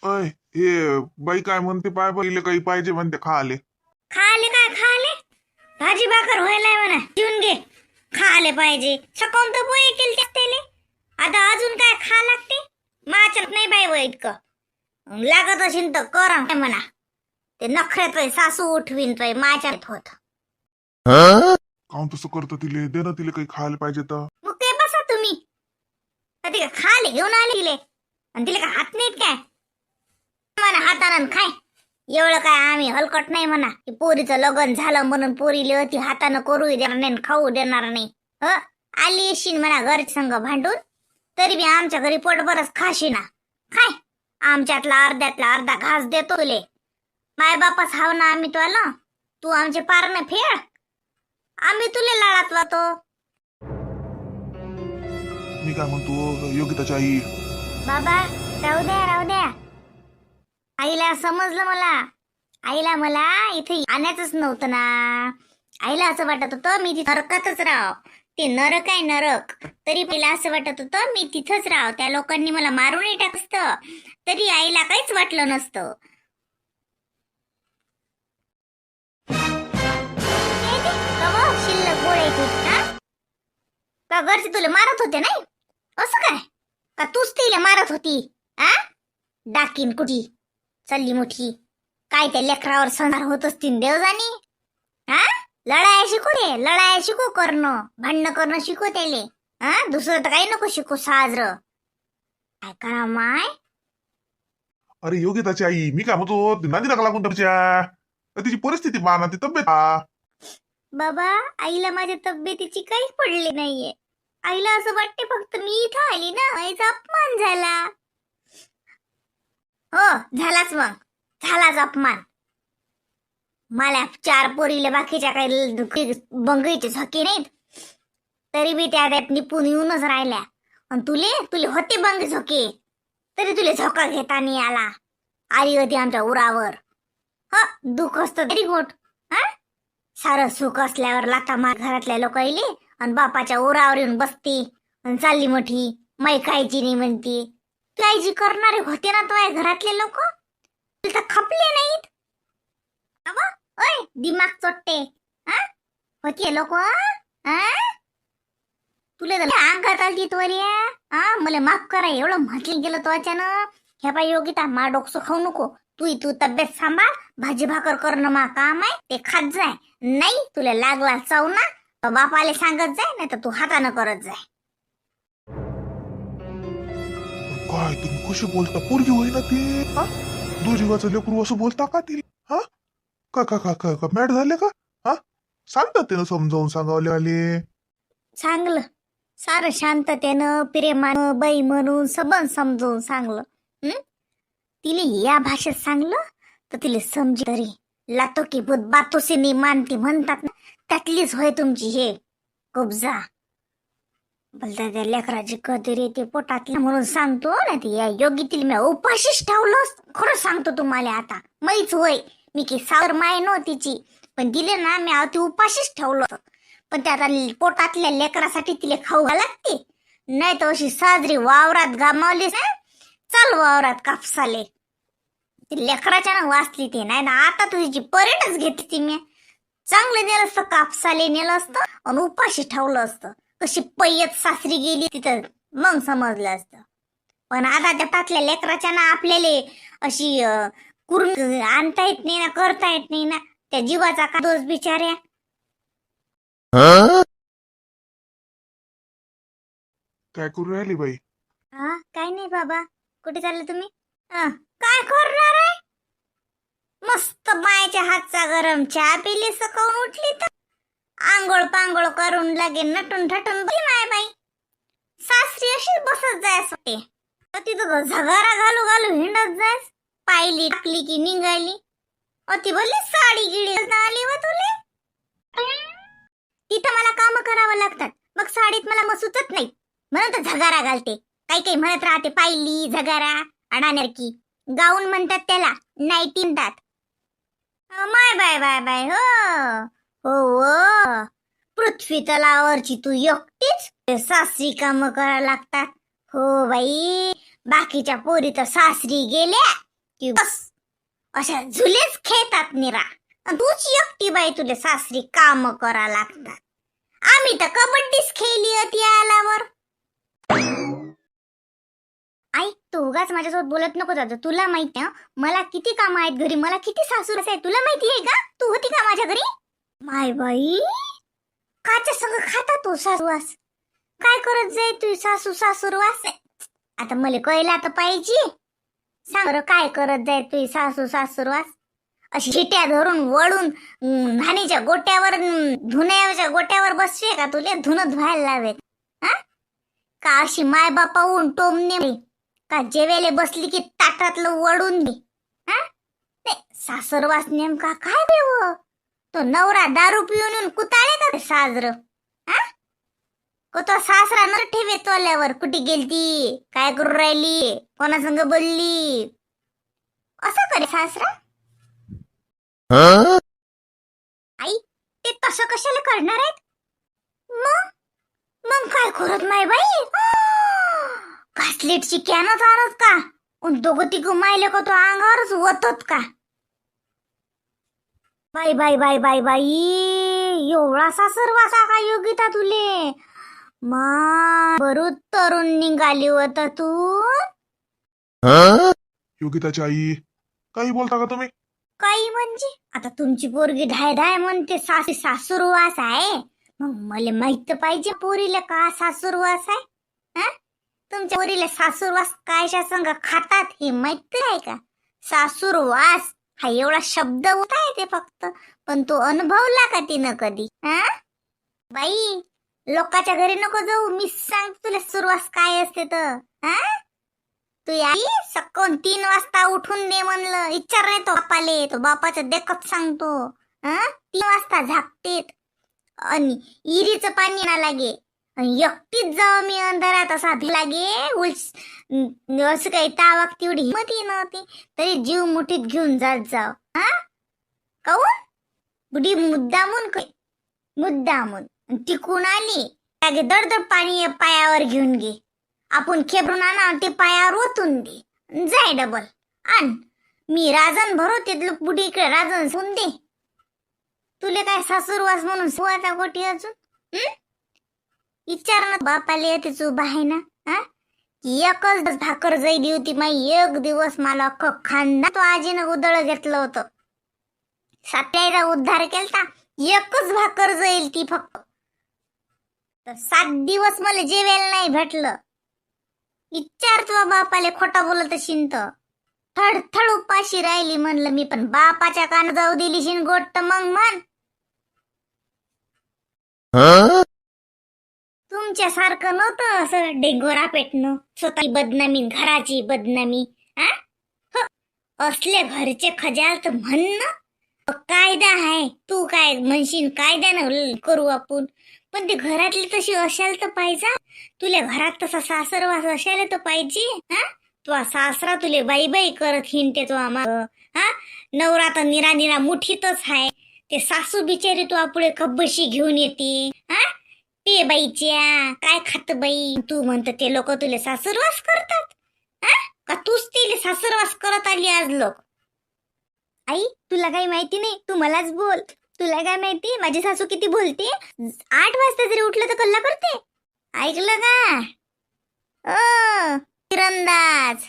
अय हे बाई काय म्हणते पाय पहिले काही पाहिजे म्हणते खाले. खाले काय खाले? भाजी भाकर व्हायलाय म्हणा, जेवून घे. खाले पाहिजे सकाळून तर पोहे केली त्याले. आता अजून काय खा लागते? माझ्यात नाही बाई वय इतकं लागत असेल तर करा म्हणा. ते नखऱ्यात सासू उठवीन तो माझ्यात होत. काऊन तसं करतो तिले? दे ना तिले काही खायला पाहिजे तर. मग ते बसा तुम्ही. ते काय खाले घेऊन आले तिले आणि तिला काय हात नाहीत काय म्हणा? हातानं खाय. एवढं काय आम्ही हलकट नाही म्हणा की पोरीचं लग्न झालं म्हणून पोरीले अति हातानं करू देणार नाही खाऊ देणार नाही. आली येशील म्हणा घर संग भांडून, तरी बी आमच्या घरी पोटभरच खाशी ना. खाय. आमच्यातला अर्ध्यातला अर्धा घास देतो तुले. माय बापास हाव ना आम्ही तुला. तू आमचे पारण फेड, आम्ही तुले लाडात वातो. मी काय म्हणतो योगिताची आई. बाबा राहू द्या राहू द्या. आईला समजलं मला. आईला मला इथे आणायचंच नव्हतं ना. आईला असं वाटत होतं मी तिथे नरकातच राव. ते नरक आहे नरक. तरी पहिला असं वाटत होतं मी तिथंच राव. त्या लोकांनी मला मारूनही टाकतं तरी आईला काहीच वाटलं नसतं. शिल्लक बोलायची का? घरचे तुला मारत होते नाही असं काय? का तूच तिला मारत होती? डाकीन कुठी चालली मोठी. काय त्या लेकरावर संसार होत असतील देवजानी. लढाया शिकू दे. लढाया शिकू करणं भांडणं करणं शिकू त्याले. दुसरं तर काही नको शिकू साजरं. काय करा माय? अरे योगिताची आई मी काय म्हणतो नादी नका लागून तुमच्या. तिची परिस्थिती पाहा, ती तब्येत पहा. बाबा आईला माझ्या तब्येतीची काही पडली नाहीये. आईला असं वाटते फक्त मी इथं आली ना आईचा अपमान झाला. हो झालाच मग. झालाच अपमान. मला 4 पोरीले बाकीच्या काही बंगईचे झके नाहीत तरी बी त्या निपून येऊनच राहिल्या. आणि तुले होते बंग झोके तरी तुले झोका घेता नाही आला. आली होती आमच्या उरावर. दुःख असतं तरी गोट. सारं सुख असल्यावर लाता मार घरातल्या लोक येले आणि बापाच्या उरावर येऊन बसते आणि चालली मोठी मै खायची नाही म्हणते. काळजी करणारे होते ना तो घरातले लोक. तुला तर खपले नाहीत. ओय दिमाग चोट्टे होते लोक. तुला तर अंगात आली तोऱ्या. मला माफ करा एवढं म्हटलं गेलं तो अचानक. हे बाई योगिता मा डोकसं खाऊ नको. तू तब्येत सांभाळ. भाजी भाकर करणं मा काम आहे ते खात जाय. नाही तुला लागला चाव ना बापाले सांगत जाय नाही तर तू हातानं करत जाय. काय तुम्ही कशी बोलता? पोरगी होईना ते. दुजीवाचं लेकरू असं बोलता का तिला? का का का का मॅट झाले का? सांगतात त्यानं समजावून सांगावले आले. चांगलं सारं शांततेनं प्रेमानं बाई म्हणून सबन समजवून सांगलं. तिने या भाषेत सांगलं तर तिला समजे तरी. लातो की बुत बातो से नहीं मानती म्हणतात ना, त्यातलीच होय तुमची हे कुबजा. बोलता त्या लेकराची कदर येते पोटातली म्हणून सांगतो ना. ती या योगितील मी उपाशीच ठेवलं. खरं सांगतो तुम्हाला आता मैच होय. मी की सावर माय नव्हतीची पण दिले ना मी अति उपाशीच ठेवलं होतं. पण त्या पोटातल्या लेकरासाठी तिला खाऊ लागते. नाही तर अशी साजरी वावरात गमावलीस ना. चल वावरात कापसाले. लेकराच्या ना वाचली ते नाही ना. आता तुझी परेडच घेतली ती. मी चांगलं नेलं असतं कापसाले नेलं असतं आणि उपाशी ठेवलं असतं. कशी पैयत सासरी गेली तिथं मग समजलं असतं. पण आता त्या तातल्या लेकराच्या ना आपल्याला अशी करून आणता येत नाही ना करता येत नाही ना. त्या जीवाचा का दोष बिचाऱ्या. काय करू राहिली बाई? काय नाही बाबा. कुठे चालले तुम्ही? काय करणार आहे? मस्त बायच्या हातचा गरम चहा पिली सकाळून उठली तर आंघोळ पांघोळ करून लागे नटून ठटून बरी माय बाई. सासरी अशी बसत जायस होते. तिथं झगारा घालू घालू हिंडत जायस. पाहिली टाकली की निघाली. ती बोलली साडी गिडी आली व तुले. तिथं मला काम करावं लागतात मग साडीत मला मग सुचत नाही म्हणून तर झगारा घालते. काही म्हणत राहते पाहिली झगारा अडाणार की. गाऊन म्हणतात त्याला नाईटी म्हणतात. माय बाय बाय बाय. हो पृथ्वी तलावरची तू एकटीच सासरी काम करायला लागतात. हो बाई बाकीच्या पोरी तर सासरी गेल्या की बस अशा झुलेच खेळतात निरा. तूच एकटी बाई, तुले सासरी काम करा लागतात. आम्ही तर कबड्डीच खेळली होती आल्यावर. आई, तू उगाच माझ्यासोबत बोलत नको जातो. तुला माहिती आहे मला किती काम आहेत घरी, मला किती सासू आहे तुला माहिती आहे का? तू होती का माझ्या घरी? माय बाई, काच्या संग खाता तू सासूवास? काय करत जाय तू सासू सासूरवास? आता मला कळला तर पाहिजे. सांग बरं, काय करत जाय तू सासू सासूरवास? अशी शिट्या धरून वळून धानीच्या गोट्यावर, धुण्याच्या गोट्यावर बसवे का? तुले धुणं धुवायला लावेत हा? का अशी माय बापाहून टोमणे का जेवेले बसली की ताटातलं वळून दे? हा? नाही, सासरवास नेमका काय देव? तो नवरा दारू पिऊन येऊन कुताळे का साजर? तो सासरा न ठेवे तोल्यावर. कुठे गेलती, काय करू राहिली, कोणासंग बोलली, असं करे सासरा? आई, ते तसं कशाला करणार आहेत? मग मग काय करत माय बाई? घासलेटची कॅनच आणत का? दोघं तिघं मायले का तो अंगावरच वतत का? बाई बाई बाई बाई बाई, एवढा सासरवासा का योगिता तुले? मा बरूच तरुण निघाली होता तू. योगिताची आई, काही बोलता का तुम्ही? काही म्हणजे आता तुमची पोरगी ढाय ढाय म्हणते सासूरवास आहे. मग मला माहित पाहिजे पोरीला का सासूरवास आहे. तुमच्या पोरीला सासूरवास कायच्या संग खातात हे माहित आहे का? सासूरवास हा एवढा शब्द होता येते फक्त, पण तो अनुभवला का तिनं कधी? बाई, लोकांच्या घरी नको जाऊ. मी सांगतो तुला सुरवास काय असते तर. तू आई सकाळून 3 वाजता उठून दे म्हणलं, विचार नाही तो बापाले. तो बापाचं देखत सांगतो. 3 वाजता झाकतेत आणि इरीचं पाणी ना लागे. एकटीच जाऊ मी अंधारात असा लागे. असं काही तावाक तेवढी हिंमत नव्हती तरी जीव मुठीत घेऊन जात जाव. काऊन? बुडी मुद्दामून टिकून आली लागे दडदड पाणी पायावर घेऊन घे. आपण खेबरून आणा ते पायावर ओतून दे. जाय डबल आण. मी राजन भरवते बुडी इकडे राजन सोन दे. तुले काय सासूरवास म्हणून सुवाता गोटी अजून? विचार ना बापाले येतेच उभा आहे ना. एकच भाकर जाईली होती माई. एक दिवस मला अख्खं खानदान तो आजीनं उदळ घेतलं होतं. सात्याचा उद्धार केलता. एकच भाकर जाईल ती फक्त. तर 7 दिवस मला जेवायला नाही भेटलं. विचार तुझ्या बापाले खोटा बोलत शिंत. थडथड उपाशी राहिली म्हणलं मी. पण बापाच्या कान जाऊ दिली शिन गोट मग म्हण. तुमच्या सारखं नव्हतं असं डेंगोरा पेटणं, स्वतःची बदनामी, घराची बदनामी. असले घरचे खजाल तर म्हणणं कायदा आहे. तू काय म्हणशील कायद्यानं करू आपण, पण ते घरातली तशी असायला तर पाहिजे. तुला घरात तसा सासरवास असायला तर पाहिजे. तुझा सासरा तुले बाई बाई करत हिंडते तो आम्हाला. नवरा तर निरा मुठीतच आहे. ते सासू बिचारी तू पुढे कब्बशी घेऊन येते. ते बाईच्या काय खात बाई तू म्हणत. ते लोक तुले सासरवास करतात का? तूच तिले सासरवास करत आली आज लोक. आई, तुला काही माहिती नाही, तू मलाच बोल. तुला काय माहिती माझी सासू किती बोलते? 8 वाजता जरी उठलं तर कल्ला करते. ऐकलं का? तिरंदाज,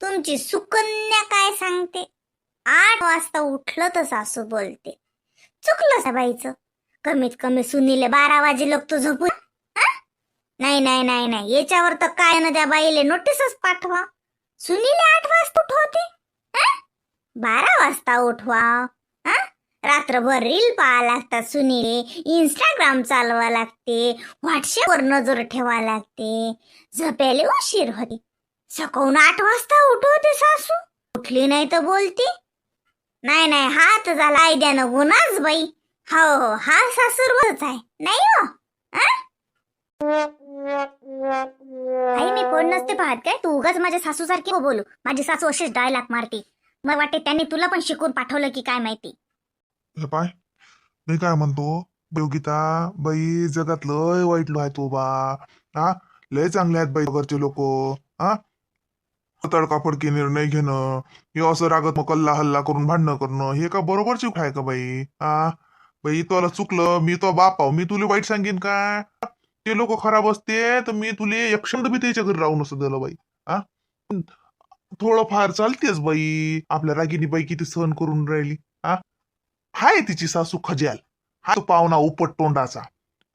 तुमची सुकन्या काय सांगते? 8 वाजता उठलं तर सासू बोलते. चुकलं बाईचं. कमीत कमी सुनीले 12 वाजे लोक तो झोपू. नाही नाही नाही नाही, याच्यावर तर काय ना त्या बाईले नोटीसच पाठवा. सुनीले 8 वाजता उठवते, 12 वाजता उठवा. रात्रभर रील पाहा लागतात सुनीले. इंस्टाग्राम चालवा लागते. व्हॉट्सअपवर नजर ठेवा लागते. झोप्याले उशीर होते. सकाळून 8 वाजता उठवते सासू. उठली नाही तर बोलते. नाही नाही, हा तर झाला आयद्यानं गुन्हाच बाई. हो, हा सासूरवास आहे नाही हो. आई, मी फोन नसते पाहत काय? तू उगाच माझ्या सासू सारखी हो बोलू. माझी सासू अशीच डायलॉग मारते. मला वाटते त्यांनी तुला पण शिकून पाठवलं की काय माहिती. हे पाय, मी काय म्हणतो योगिता बाई, जगात लय वाईट लो आहे तो बा. लय चांगले आहेत बाई घरचे लोक. तडकाफडकी निर्णय घेणं, हे असं रागत मग कल्ला हल्ला करून भांडणं करणं, हे का बरोबरची आहे का बाई? बाई तुला चुकलं, मी तो बाप आहो, मी तुला वाईट सांगेन का? ते लोक खराब असते तर मी तुले एक क्षण बी त्याच्या घरी राहून असं दिलं बाई. आ थोडं फार चालतेच बाई. आपल्या रागिनी बाई किती सहन करून राहिली. हाय तिची सासू खज्याल, हा तो पाहुणा उपट तोंडाचा,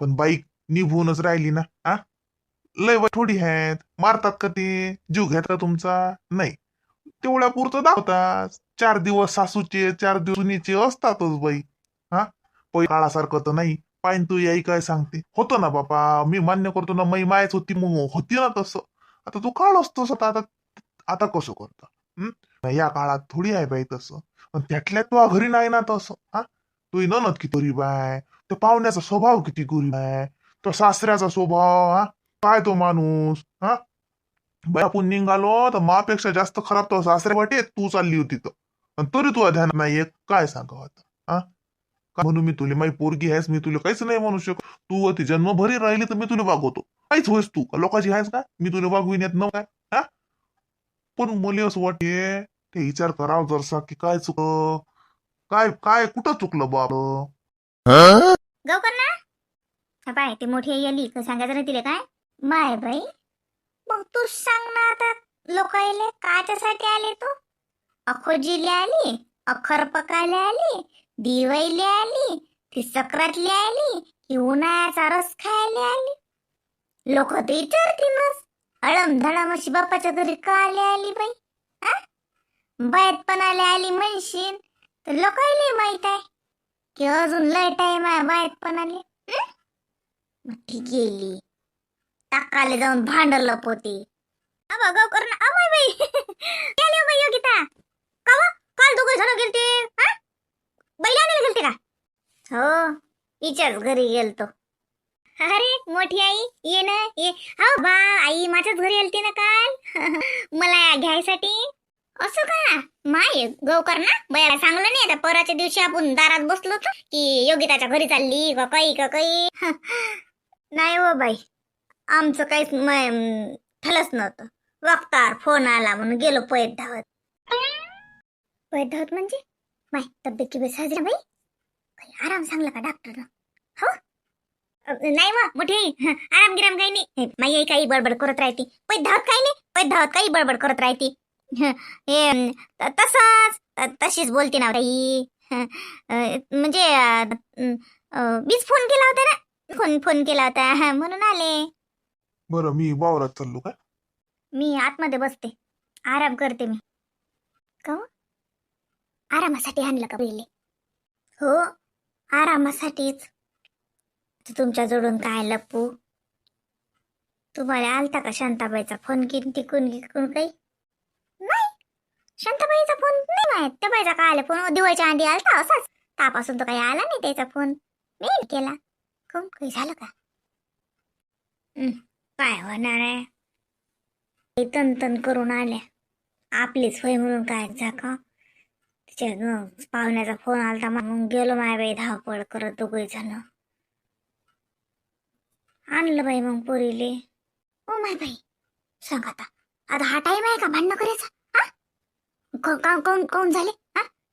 पण बाई निभूनच राहिली ना. लय वाईट थोडी आहेत. मारतात का ते? जीव घेतात का तुमचा? नाही. तेवढ्या पुरतं दावतात. 4 दिवस सासूचे 4 दिवस सुनीचे असतातच बाई. हा काळासारखं तर नाही. पाहिन तू याई काय सांगते. होतं ना बापा, मी मान्य करतो ना, मै मायच होती मग होती ना तसं. आता तू काळ असतोस आता आता कसं करतं? या काळात थोडी आहे बाई तसं. पण त्यातल्या तू घरी नाही ना तसं. तू ननद किती गरीब आहे, तो पाहुण्याचा स्वभाव किती गरीब आहे, तो सासऱ्याचा स्वभाव, काय तो माणूस. बाई आपण निघालो तर मापेक्षा जास्त खराब तो सासऱ्या वाटे तू चालली होती तर, आणि तरी तू ध्यान नाही काय सांगावं आता. का म्हणू मी तुला, माई पोरगी आहेस, मी तुला काहीच नाही म्हणू शकत. तू अति जन्मभरी राहिली तर मी तुला वागवतो. काहीच होईस तू लोकांची आहेस का मी तुला वागविण्यात येत न काय? पण मुली असं वाटते ते विचार करावं जरसा की काय चुक, काय काय कुठं चुकलं बाब. गवकर ना बाय ते मोठी आली का सांगायचं नाही तिला काय? माय बाई, मग तू सांग ना आता. लोकायले काच्यासाठी आले तू? अखोजीला आली, अखर पकायला आली, दिवाळीला आली, ती सक्रातला आली, की उन्हाळ्याचा रस खायला आली? लोक ते विचारतीलच, अळम धडम अशी बापाच्या घरी का आली बाई? बायत पण आली म्हणशील तर लोकायले माहित आहे की अजून लय टाइम आहे बायत पण आली. ती गेली टाकाले जाऊन भांडलं पोती. गवकर ना अमाय बाई गेले बाई योगिता. का व? काल दोघे जण गेलते बैला आणायला गेलते का? हो, हिच्याच घरी गेलतो. अरे मोठी आई ये ना ये. हो बा आई माझ्याच घरी आलती ना काल मला घ्यायसाठी. असं का? माय गवकर ना बयाला सांगलं नाही. आता पराच्या दिवशी आपण दारात बसलो होतो की योगिताच्या घरी चालली का काही नाही हो बाई, आमचं काहीच ठलच नव्हतं. वक्तार फोन आला म्हणून गेलो पैत धावत. पैत धावत म्हणजे माय तब्येत किती साजरी बाई? काही आराम सांगला का डॉक्टरनं? हो नाही वा मोठी आई, आराम गिराम काही नाही. माई आई काही बडबड करत राहते. पैत धावत काही नाही, पैत धावत काही बडबड करत राहते. हे तशीच बोलते ना ताई. म्हणजे मीच फोन केला होता ना, फोन केला होता म्हणून आले. बरं मी वावरात चाललो काय? मी आतमध्ये बसते, आराम करते मी. का हो? आरामासाठी आणलं का पहिले? हो आरामासाठीच. तुमच्या जोडून काय लपू? तुम्हाला आलता का शांताबाईचा फोन तिकून काही? नाही, शांताबाईचा फोन नाही माहित. त्या बाईचा काय आला फोन? दिवाळीच्या आधी आलता असाच. त्यापासून तो काही आला नाही त्याचा फोन. मी केला. कोण काही झालं का? काय होणार आहे? तन करून आल्या आपलीच होय म्हणून काय झाका. तिच्या पाहुण्याचा फोन आलता म्हणून गेलो माय बाई धावपळ करत दोघे जण. आणलं बाई मग पोरीले. ओ माय बाई सांग आता हा टाइम आहे का भांडणं करायचा? कोण झाले?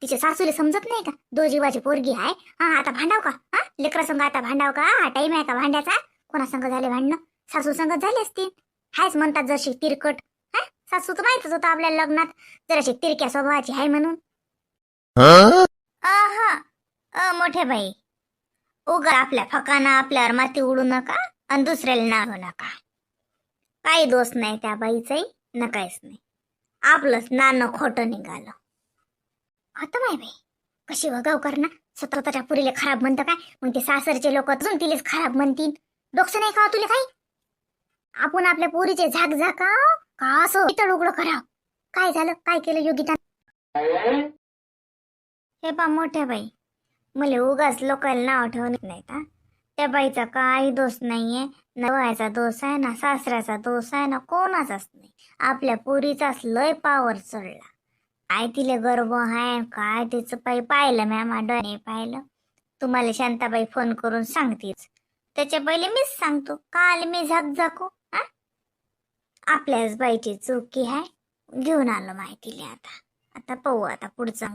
तिच्या सासूले समजत नाही का? 2 जीवाची पोरगी आहे. आता भांडाव का? लेकरा संग आता भांडाव का? हा टाइम आहे का भांड्याचा? कोणा संग झाले भांडणं? सासू संगत झाले असतील. हायच म्हणतात जशी तिरकट. सासू तर माहितच होतं आपल्या लग्नात जराशी तिरक्या स्वभावाची आहे म्हणून. मोठे बाई, उगा आपल्या फकाना आपल्यावर माती उडू नका आणि दुसऱ्याला नाव नका. काही दोष नाही त्या बाईचाही न काहीच नाही. आपलंच नानं खोटं निघालं. आता माय बाई कशी वगाव करणार? स्वतःच्या पुरीला खराब म्हणतं काय? मग ते सासरचे लोक अजून तिलेच खराब म्हणतील. डोक्स नाही का तुला काही? आपण आपल्या पोरीचे झाक का असं इथं उघडं करावं? काय झालं? काय केलं योगिता? हे पा मोठ्या बाई, मला उगाच लोकांना नाव ठेवत नाही का? त्या बाईचा काही दोष नाहीये. ना वयाचा दोष आहे ना सासऱ्याचा दोष आहे ना कोणाचाच नाही. आपल्या पोरीचाच लय पावर चढला. काय तिला गर्व आहे काय तिचं पाहिलं मॅम डोळे पाहिलं. तुम्हाला शांताबाई फोन करून सांगतेच. त्याच्या पहिले मीच सांगतो काल मी झाकू. आपल्याच बाईची चुकी आहे. घेऊन आलं माहितीले आता आता पाहू आता पुढचं